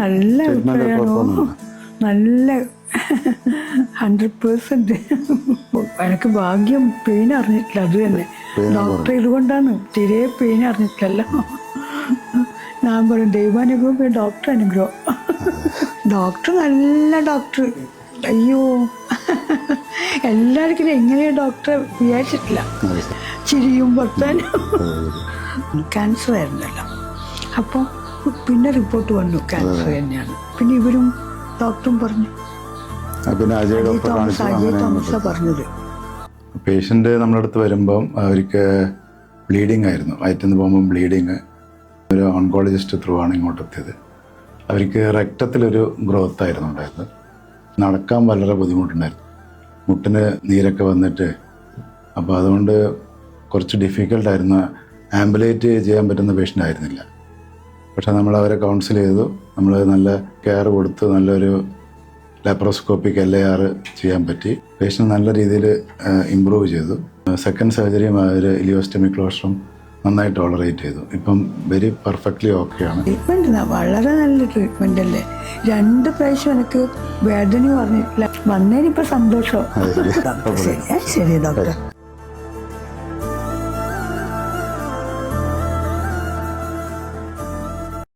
നല്ല അഭിപ്രായമാണോ? നല്ല 100%. എനിക്ക് ഭാഗ്യം പെയിൻ അറിഞ്ഞിട്ടില്ല. അത് തന്നെ ഡോക്ടർ ഇതുകൊണ്ടാണ് തീരെ പെയിൻ അറിഞ്ഞിട്ടില്ലല്ലോ. ഞാൻ പറയും ദൈവാനുഗ്രഹം ഡോക്ടർ അനുഗ്രഹം. ഡോക്ടർ നല്ല ഡോക്ടർ. അയ്യോ എല്ലാവർക്കും എങ്ങനെയാ ഡോക്ടറെ വിചാരിച്ചിട്ടില്ല. ചിരിയും വർത്താനും. ക്യാൻസർ ആയിരുന്നല്ലോ. അപ്പോൾ പിന്നെ റിപ്പോർട്ട് വന്നു ക്യാൻസർ തന്നെയാണ്. പിന്നെ ഇവരും ഡോക്ടറും പറഞ്ഞു. പിന്നെ അജയ് തോമസാ പറഞ്ഞത്. പേഷ്യൻ്റ് നമ്മുടെ അടുത്ത് വരുമ്പം അവർക്ക് ബ്ലീഡിങ് ആയിരുന്നു. വയറ്റിൽ നിന്ന് പോകുമ്പം ബ്ലീഡിങ്. ഒരു ഓൺകോളജിസ്റ്റ് ത്രൂ ആണ് ഇങ്ങോട്ട് എത്തിയത്. അവർക്ക് രക്തത്തിലൊരു ഗ്രോത്ത് ആയിരുന്നു ഉണ്ടായത്. നടക്കാൻ വളരെ ബുദ്ധിമുട്ടുണ്ടായിരുന്നു. മുട്ടിന് നീരൊക്കെ വന്നിട്ട്. അപ്പോൾ അതുകൊണ്ട് കുറച്ച് ഡിഫിക്കൽട്ടായിരുന്നു. ആംബുലേറ്റ് ചെയ്യാൻ പറ്റുന്ന പേഷ്യൻ്റ് ആയിരുന്നില്ല. പക്ഷേ നമ്മൾ അവരെ കൗൺസിൽ ചെയ്തു. നമ്മൾ നല്ല കെയർ കൊടുത്ത് നല്ലൊരു ലാപ്രോസ്കോപ്പിക് LAR ചെയ്യാൻ പറ്റി. പേഷ്യൻ്റ് നല്ല രീതിയിൽ ഇമ്പ്രൂവ് ചെയ്തു. സെക്കൻഡ് സർജറിയും അവർ ഇലിയോസ്റ്റമി ക്ലോഷറും നന്നായി ടോളറേറ്റ് ചെയ്തു. ഇപ്പം വെരി പെർഫെക്റ്റ്ലി ഓക്കെയാണ്. ട്രീറ്റ്മെൻറ്റ് വളരെ നല്ല ട്രീറ്റ്മെൻ്റ് അല്ലേ. 2 പ്രാവശ്യം എനിക്ക് വേദന പറഞ്ഞിട്ടില്ല. വന്നതിനിപ്പോൾ സന്തോഷം. ശരി ഡോക്ടർ.